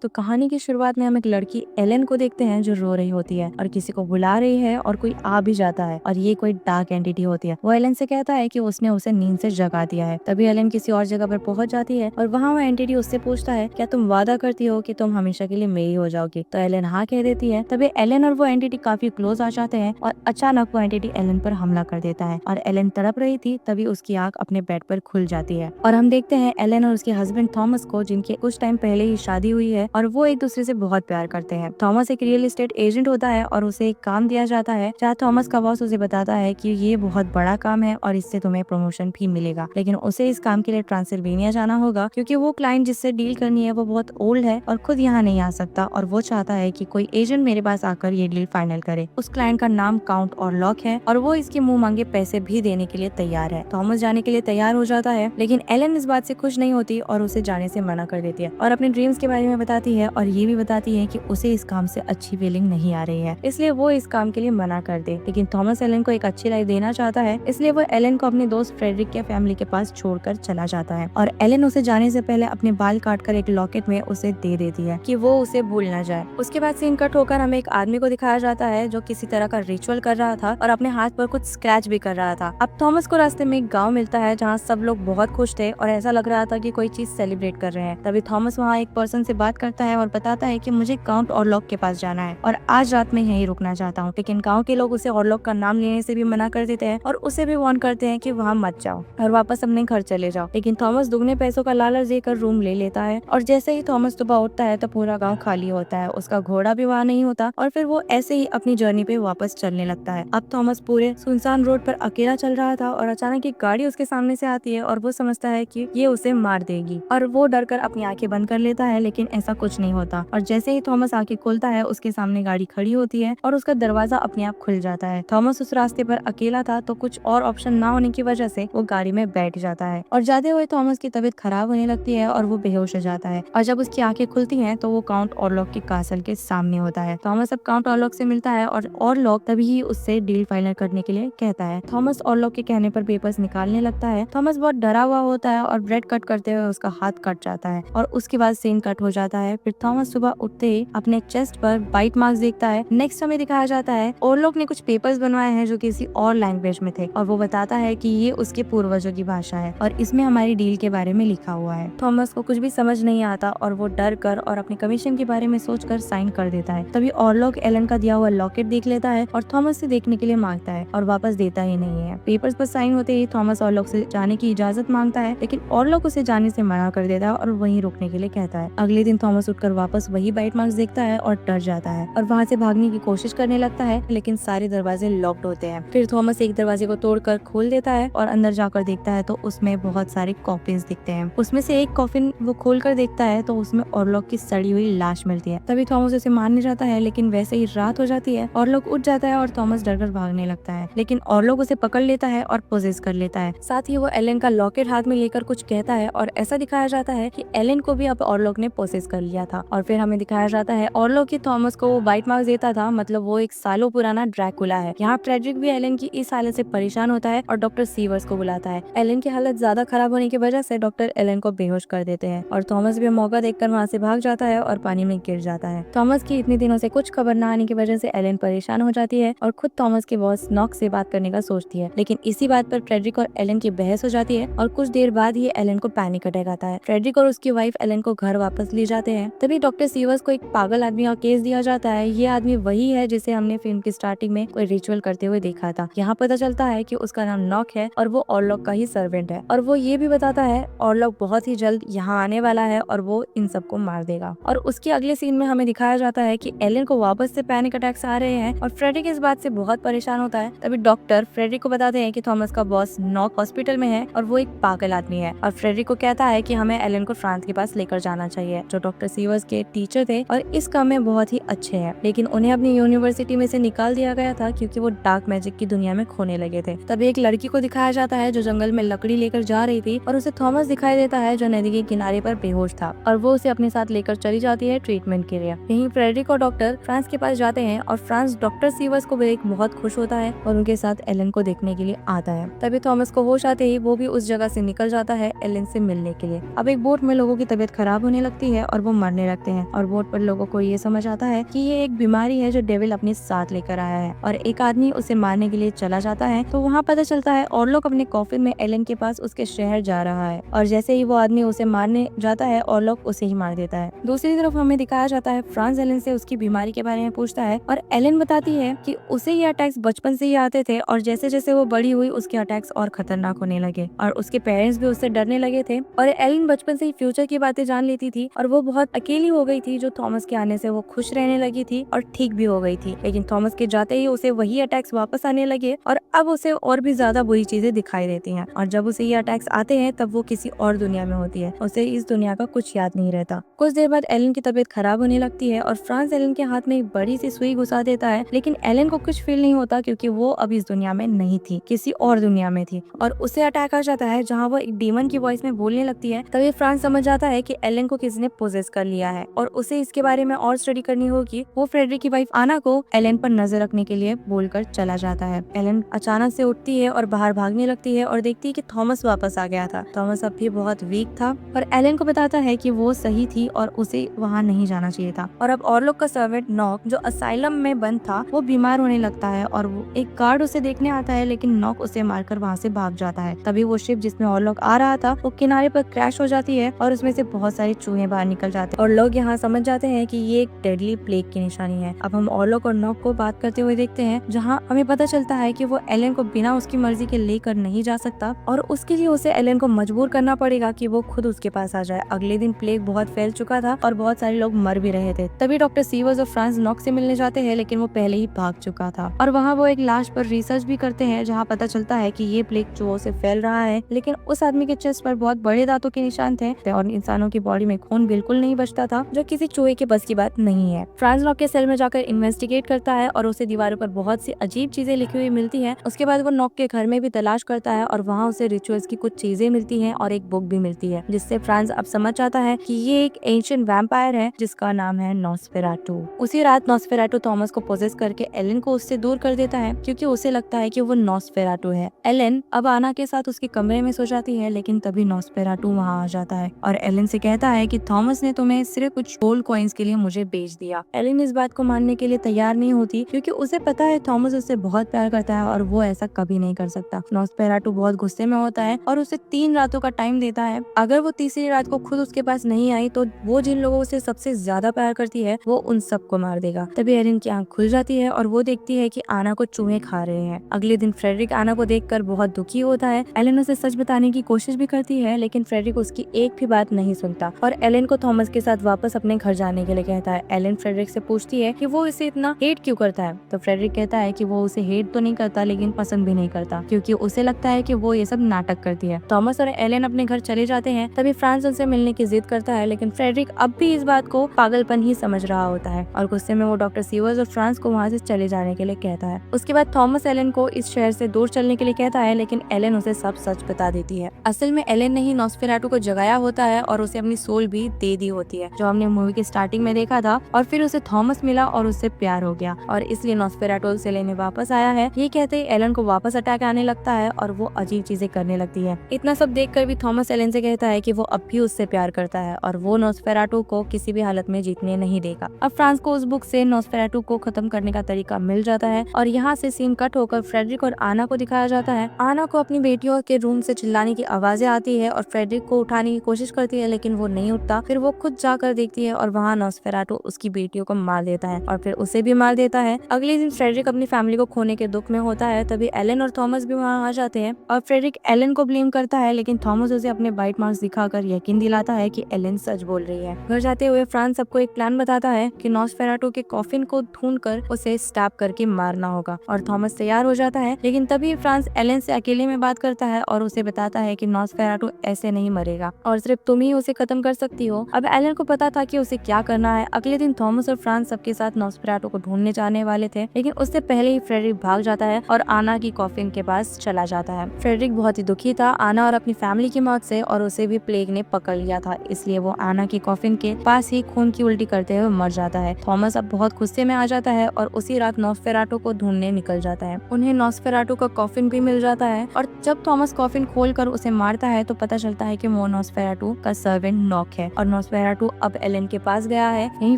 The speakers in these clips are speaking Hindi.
तो कहानी की शुरुआत में हम एक लड़की एलन को देखते हैं जो रो रही होती है और किसी को बुला रही है और कोई आ भी जाता है और ये कोई डार्क एंटिटी होती है। वो एलन से कहता है कि उसने उसे नींद से जगा दिया है। तभी एलन किसी और जगह पर पहुंच जाती है और वहाँ वो एंटिटी उससे पूछता है, क्या तुम वादा करती हो कि तुम हमेशा के लिए मेरी हो जाओगी? तो एलन हाँ कह देती है। तभी एलन और वो एंटिटी काफी क्लोज आ जाते हैं और अचानक वो एंटिटी एलन पर हमला कर देता है और एलन तड़प रही थी। तभी उसकी आंख अपने बेड पर खुल जाती है और हम देखते हैं एलन और उसके हस्बैंड थॉमस को, जिनके कुछ टाइम पहले ही शादी हुई है और वो एक दूसरे से बहुत प्यार करते हैं। थॉमस एक रियल एस्टेट एजेंट होता है और उसे एक काम दिया जाता है जहाँ थॉमस का बॉस उसे बताता है कि ये बहुत बड़ा काम है और इससे तुम्हें प्रमोशन भी मिलेगा, लेकिन उसे इस काम के लिए ट्रांसिल्वेनिया जाना होगा क्योंकि वो क्लाइंट जिससे डील करनी है वो बहुत ओल्ड है और खुद यहाँ नहीं आ सकता और वो चाहता है कि कोई एजेंट मेरे पास आकर ये डील फाइनल करे। उस क्लाइंट का नाम काउंट ऑरलॉक है और वो इसके मुंह मांगे पैसे भी देने के लिए तैयार है। थॉमस जाने के लिए तैयार हो जाता है, लेकिन एलन इस बात से खुश नहीं होती और उसे जाने से मना कर देती है और अपने ड्रीम्स के बारे में बताती है और ये भी बताती है कि उसे इस काम से अच्छी फीलिंग नहीं आ रही है, इसलिए वो इस काम के लिए मना कर दे। लेकिन थॉमस एलन को एक अच्छी लाइफ देना चाहता है, इसलिए वो एलन को अपने दोस्त फ्रेडरिक के फैमिली के पास छोड़कर चला जाता है और एलन उसे जाने से पहले अपने बाल काटकर एक लॉकेट में उसे दे देती है कि वो उसे भूल न जाए। उसके बाद सीन कट होकर हमें एक आदमी को दिखाया जाता है जो किसी तरह का रिचुअल कर रहा था और अपने हाथ पर कुछ स्क्रैच भी कर रहा था। अब थॉमस को रास्ते में एक गाँव मिलता है जहाँ सब लोग बहुत खुश थे और ऐसा लग रहा था कि कोई चीज सेलिब्रेट कर रहे हैं। तभी थॉमस वहाँ एक पर्सन से बात करता है और बताता है कि मुझे काउंट ऑरलॉक के पास जाना है और आज रात में यहीं रुकना चाहता हूँ। लेकिन गाँव के लोग उसे ऑरलॉक का नाम लेने से भी मना कर देते हैं और उसे भी वार्न करते हैं कि वहाँ मत जाओ और वापस अपने घर चले जाओ। लेकिन थॉमस दुगने पैसों का लालच देकर रूम ले लेता है और जैसे ही थॉमस सुबह उठता है तो पूरा गाँव खाली होता है, उसका घोड़ा भी वहाँ नहीं होता और फिर वो ऐसे ही अपनी जर्नी पे वापस चलने लगता है। अब थॉमस पूरे सुनसान रोड पर अकेला चल रहा था और अचानक एक गाड़ी उसके सामने से आती है और वो समझता है कि ये उसे मार देगी और वो डर कर अपनी आंखें बंद कर लेता है, लेकिन ऐसा कुछ नहीं होता और जैसे ही थॉमस आंखें खोलता है उसके सामने गाड़ी खड़ी होती है और उसका दरवाजा अपने आप खुल जाता है। थॉमस उस रास्ते पर अकेला था तो कुछ और ऑप्शन ना होने की वजह से वो गाड़ी में बैठ जाता है और जाते हुए थॉमस की तबीयत खराब होने लगती है और वो बेहोश हो जाता है और जब उसकी आंखें खुलती हैं तो वो काउंट ऑरलॉक के कासल के सामने होता है। थॉमस अब काउंट ऑरलॉक से मिलता है और ऑरलॉक तभी ही उससे डील फाइनल करने के लिए कहता है। थॉमस ऑरलॉक के कहने पर पेपर्स निकालने लगता है। थॉमस बहुत डरा हुआ होता है और ब्रेड कट करते हुए उसका हाथ कट जाता है और उसके बाद सीन कट हो जाता है। फिर थॉमस सुबह उठते ही अपने चेस्ट पर बाइट मार्क्स देखता है। नेक्स्ट हमें दिखाया जाता है ऑरलॉक ने कुछ पेपर्स बनवाए हैं जो किसी और लैंग्वेज में थे और वो बताता है कि ये उसके पूर्वजों की भाषा है और इसमें हमारी डील के बारे में लिखा हुआ है। थॉमस को कुछ भी समझ नहीं आता और वो डर कर और अपने कमीशन के बारे में सोचकर साइन कर देता है। तभी ऑरलॉक एलन का दिया हुआ लॉकेट देख लेता है और थॉमस से देखने के लिए मांगता है और वापस देता ही नहीं है। पेपर्स पर साइन होते ही थॉमस ऑरलॉक से जाने की इजाजत मांगता है, लेकिन ऑरलॉक उसे जाने से मना कर देता है और वहीं रुकने के लिए कहता है। अगले दिन थॉमस उठकर वापस वही बाइट मार्क्स देखता है और डर जाता है और वहाँ से भागने की कोशिश करने लगता है, लेकिन सारे दरवाजे लॉक्ड होते हैं। फिर थॉमस एक दरवाजे को तोड़कर खोल देता है और अंदर जाकर देखता है तो उसमें बहुत सारे कॉफिन्स दिखते हैं। उसमें से एक कॉफिन वो खोल कर देखता है तो उसमें ऑरलॉक की सड़ी हुई लाश मिलती है। तभी थॉमस उसे मारने जाता है, लेकिन वैसे ही रात हो जाती है। ऑरलॉक उठ जाता है और थॉमस डरकर भागने लगता है, लेकिन ऑरलॉक उसे पकड़ लेता है और पोजेस कर लेता है। साथ ही वो एलन का लॉकेट हाथ में लेकर कुछ कहता है और ऐसा दिखाया जाता है कि एलन को भी अब ऑरलॉक ने पोसेस कर लिया था। और फिर हमें दिखाया जाता है ऑरलॉक की थॉमस को वो बाइट मार्क्स देता था, मतलब वो एक सालों पुराना ड्रैकुला है। यहाँ फ्रेडरिक भी एलन की इस हालत से परेशान होता है और डॉक्टर सीवर्स को बुलाता है। एलन की हालत ज्यादा खराब होने की वजह से डॉक्टर एलन को बेहोश कर देते हैं और थॉमस भी मौका देखकर वहाँ से भाग जाता है और पानी में गिर जाता है। थॉमस की इतने दिनों से कुछ खबर न आने की वजह से एलन परेशान हो जाती है और खुद थॉमस के बॉस नॉक से बात करने का सोचती है, लेकिन इसी बात पर फ्रेडरिक और एलन की बहस हो जाती है और कुछ देर बाद ही एलन को पैनिक अटैक आता है। फ्रेडरिक और उसकी वाइफ एलन को घर वापस ले जाते हैं। तभी डॉक्टर सीवर्स को एक पागल आदमी का केस दिया जाता है। ये आदमी वही है जिसे हमने फिल्म की स्टार्टिंग में कोई रिचुअल करते हुए देखा था। यहाँ पता चलता है कि उसका नाम नॉक है और वो ऑरलॉक का ही सर्वेंट है और वो ये भी बताता है ऑरलॉक बहुत ही जल्द यहाँ आने वाला है और वो इन सबको मार देगा। और उसके अगले सीन में हमें दिखाया जाता है कि एलन को वापस से पैनिक अटैक्स आ रहे हैं और फ्रेडरिक इस बात से बहुत परेशान होता है। तभी डॉक्टर फ्रेडरिक को बताते हैं कि थॉमस का बॉस नॉक हॉस्पिटल में है और वो एक पागल आदमी है और फ्रेडरिक को कहता है कि हमें एलन को फ्रांस के पास लेकर जाना चाहिए, जो डॉक्टर सीवर्स के टीचर थे और इस काम में बहुत ही अच्छे हैं, लेकिन उन्हें अपनी यूनिवर्सिटी में से निकाल दिया गया था क्योंकि वो डार्क मैजिक की दुनिया में खोने लगे थे। तभी एक लड़की को दिखाया जाता है जो जंगल में लकड़ी लेकर जा रही थी और उसे थॉमस दिखाई देता है जो नदी के किनारे पर बेहोश था और वो उसे अपने साथ लेकर चली जाती है ट्रीटमेंट के लिए। यहीं फ्रेडरिक और डॉक्टर फ्रांस के पास जाते हैं और फ्रांस डॉक्टर सीवर्स को देख बहुत खुश होता है और उनके साथ एलन को देखने के लिए आता है। तभी थॉमस को होश आते ही वो भी उस जगह से निकल जाता है एलन से मिलने के लिए। अब एक बोट में लोगों की तबीयत खराब होने लगती है और वो मरने लगते हैं और बोट पर लोगों को ये समझ आता है कि ये एक बीमारी है जो डेविल अपने साथ लेकर आया है और एक आदमी उसे मारने के लिए चला जाता है। तो वहाँ पता चलता है और लोग अपने कॉफिन में एलन के पास उसके शहर जा रहा है और जैसे ही वो आदमी उसे मारने जाता है और लोग उसे ही मार देता है। दूसरी तरफ हमें दिखाया जाता है फ्रांस एलन से उसकी बीमारी के बारे में पूछता है और एलन बताती है कि उसे ये अटैक्स बचपन से ही आते थे और जैसे जैसे वो बड़ी हुई उसके अटैक्स और खतरनाक होने लगे और उसके पेरेंट्स भी उससे डरने लगे थे और एलन बचपन से ही फ्यूचर की बातें जान लेती थी और वो बहुत अकेली हो गई थी। जो थॉमस के आने से वो खुश रहने लगी थी और ठीक भी हो गई थी, लेकिन थॉमस के जाते ही उसे वही अटैक्स वापस आने लगे और अब उसे और भी ज्यादा बुरी चीजें दिखाई देती हैं और जब उसे ये अटैक्स आते हैं तब वो किसी और दुनिया में होती है, उसे इस दुनिया का कुछ याद नहीं रहता। कुछ देर बाद एलन की तबीयत खराब होने लगती है और फ्रांस एलन के हाथ में एक बड़ी सी सुई घुसा देता है, लेकिन एलन को कुछ फील नहीं होता क्योंकि वो अब इस दुनिया में नहीं थी, किसी और दुनिया में थी और उसे अटैक आ जाता है जहाँ वो एक डीमन की वॉइस में बोलने लगती है। तभी फ्रांस समझ जाता है कि एलन को किसी ने पोजेस कर लिया है और उसे इसके बारे में और स्टडी करनी होगी। वो फ्रेडरिक की वाइफ आना को एलन पर नजर रखने के लिए बोलकर चला जाता है। एलन अचानक से उठती है और बाहर भागने लगती है और देखती है कि थॉमस वापस आ गया था। थॉमस अब भी बहुत वीक था और एलन को बताता है कि वो सही थी और उसे वहाँ नहीं जाना चाहिए था और अब और लोग का सर्वेंट नॉक जो असाइलम में बंद था वो बीमार होने लगता है और वो एक गार्ड उसे देखने आता है, लेकिन नॉक उसे मारकर वहाँ से भाग जाता है। तभी वो शिप जिसमें और लोग आ रहा था वो किनारे पर क्रैश हो जाती है और उसमें से बहुत सारे चूहे बाहर निकल जाते हैं और लोग यहाँ समझ जाते हैं कि ये एक डेडली प्लेग की निशानी है। अब हम ऑरलॉक और नॉक को बात करते हुए देखते हैं जहाँ हमें पता चलता है कि वो एलन को बिना उसकी मर्जी के लेकर नहीं जा सकता और उसके लिए उसे एलन को मजबूर करना पड़ेगा कि वो खुद उसके पास आ जाए। अगले दिन प्लेग बहुत फैल चुका था और बहुत सारे लोग मर भी रहे थे। तभी डॉक्टर सीवर्स और फ्रांस नॉक से मिलने जाते हैं, लेकिन वो पहले ही भाग चुका था और वहाँ वो एक लाश पर रिसर्च भी करते हैं जहाँ पता चलता है कि ये प्लेग चूहों से फैल रहा है, लेकिन उस आदमी के चेस्ट पर बहुत बड़े दांतों के निशान थे और इंसानों की बॉडी में खून बिल्कुल नहीं बचता था, जो किसी चूहे के बस की बात नहीं है। फ्रांस नॉक के सेल में जाकर इन्वेस्टिगेट करता है और उसे दीवारों पर बहुत सी अजीब चीजें लिखी हुई मिलती है। उसके बाद वो नॉक के घर में भी तलाश करता है और वहाँ उसे रिचुअल्स की कुछ चीजें मिलती है और एक बुक भी मिलती है, जिससे फ्रांस अब समझ जाता है कि ये एक एंशिएंट वैम्पायर है जिसका नाम है नॉस्फेराटू। उसी रात नॉस्फेराटू थॉमस को पोजेस करके एलन को उससे दूर कर देता है क्योंकि उसे लगता है कि वो नॉस्फेराटू है। एलन अब आना के साथ उसके कमरे में सो जाती है, लेकिन तभी नॉस्फेराटू वहाँ आ जाता है और एलन से कहता है कि थॉमस ने तुम्हें सिर्फ कुछ गोल्ड कॉइन्स के लिए मुझे बेच दिया। एलन इस बात को मानने के लिए तैयार नहीं होती क्योंकि उसे पता है थॉमस उससे बहुत प्यार करता है और वो ऐसा कभी नहीं कर सकता। नॉस्फेराटू बहुत गुस्से में होता है और उसे 3 रातों का टाइम देता है। अगर वो तीसरी रात को खुद उसके पास नहीं आई तो वो जिन लोगों से सबसे ज्यादा प्यार करती है वो उन सबको मार देगा। तभी एलन की आंख खुल जाती है और वो देखती है कि आना को चूहे खा रहे हैं। अगले दिन फ्रेडरिक आना को देखकर बहुत दुखी होता है। एलन उसे सच बताने की कोशिश भी करती है, लेकिन फ्रेडरिक उसकी एक भी बात नहीं सुनता और एलन को थॉमस के साथ वापस अपने घर जाने के लिए कहता है। एलन फ्रेडरिक से पूछती है कि वो इसे इतना हेट क्यों करता है, तो फ्रेडरिक कहता है कि वो उसे हेट तो नहीं करता लेकिन पसंद भी नहीं करता क्योंकि उसे लगता है कि वो ये सब नाटक करती है। थॉमस और एलन अपने घर चले जाते हैं। तभी फ्रांस उनसे मिलने की जिद करता है, लेकिन फ्रेडरिक अब भी इस बात को पागलपन ही समझ रहा होता है और गुस्से में वो डॉक्टर सीवर्स और फ्रांस को वहाँ से चले जाने के लिए कहता है। उसके बाद थॉमस एलन को इस शहर से दूर चलने के लिए कहता है, लेकिन एलन उसे सब सच बता देती है। असल में एलन ने ही नॉस्फेराटू को जगाया होता है और उसे अपनी सोल भी दे दी होती है, जो हमने मूवी की स्टार्टिंग में देखा था, और फिर उसे थॉमस मिला और उससे प्यार हो गया और इसलिए नॉस्फेराटू उसे लेने वापस आया है। ये कहते ही एलन को वापस अटैक आने लगता है और वो अजीब चीजें करने लगती है। इतना सब देखकर भी थॉमस एलन से कहता है कि वो अब भी उससे प्यार करता है और वो नॉस्फेराटू को किसी भी हालत में जीतने नहीं देगा। अब फ्रांस को उस बुक से नॉस्फेराटू को खत्म करने का तरीका मिल जाता है और यहाँ से सीन कट होकर फ्रेडरिक और आना को दिखाया जाता है। आना को अपनी बेटियों के रूम से चिल्लाने की आवाजें आती है और फ्रेडरिक को उठाने की कोशिश करती है, लेकिन वो नहीं उठता। फिर वो खुद जाकर देखती है और वहाँ नॉस्फेराटू उसकी बेटियों को मार देता है और फिर उसे भी मार देता है। अगले दिन फ्रेडरिक अपनी फैमिली को खोने के दुख में होता है। तभी एलन और थॉमस भी वहाँ आ जाते हैं और फ्रेडरिक एलन को ब्लेम करता है, लेकिन थॉमस उसे अपने बाइट मार्क्स दिखाकर यकीन दिलाता है कि एलन सच बोल रही है। घर जाते हुए फ्रांस सबको एक प्लान बताता है कि नॉस्फेराटू के कॉफिन को ढूंढकर उसे स्टैब करके मारना होगा और थॉमस तैयार हो जाता है, लेकिन तभी फ्रांस एलन से अकेले में बात करता है और उसे बताता है कि नॉस्फेराटू ऐसे नहीं मरेगा और सिर्फ तुम ही उसे खत्म कर सकती हो। अब एलन को पता था कि उसे क्या करना है। अगले दिन थॉमस और फ्रांस सबके साथ नॉस्फेराटू को ढूंढने जाने वाले थे, लेकिन उससे पहले ही फ्रेडरिक भाग जाता है और आना की कॉफिन के पास चला जाता है। फ्रेडरिक बहुत ही दुखी था आना और अपनी फैमिली की मौत से, और उसे भी प्लेग ने पकड़ लिया था, इसलिए वो आना की कॉफिन के पास ही खून की उल्टी करते हुए मर जाता है। थॉमस अब बहुत गुस्से में आ जाता है और उसी रात नॉस्फेराटू को ढूंढने निकल जाता है। उन्हें नॉस्फेराटू का कॉफिन भी मिल जाता है और जब थॉमस कॉफिन खोलकर उसे मारता है तो पता चलता है कि वो नॉस्फेराटू का सर्वेंट नॉक है और नॉस्फेराटू अब एलन के पास गया है। यहीं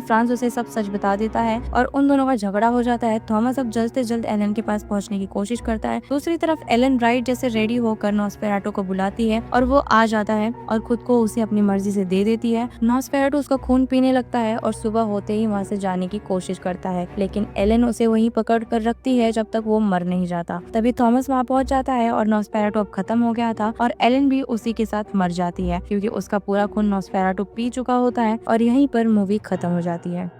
फ्रांस उसे सब सच बता देता है और उन दोनों का झगड़ा हो जाता है। थॉमस अब जल्द से जल्द एलन के पास पहुंचने की कोशिश करता है। दूसरी तरफ एलन राइट जैसे रेडी होकर नॉस्फेराटू को बुलाती है और वो आ जाता है और खुद को उसे अपनी मर्जी से दे देती है। नॉस्फेराटू उसका खून पीने लगता है और सुबह होते ही वहाँ से जाने की कोशिश करता है, लेकिन एलन उसे वहीं पकड़ कर रखती है जब तक वो मर नहीं जाता। तभी थॉमस वहाँ पहुंच जाता है और नॉस्फेराटू अब खत्म हो गया था और एलन भी उसी के साथ मर जाती है क्योंकि उसका पूरा खून नॉस्फेराटू पी चुका होता है और यहीं पर मूवी खत्म हो जाती है।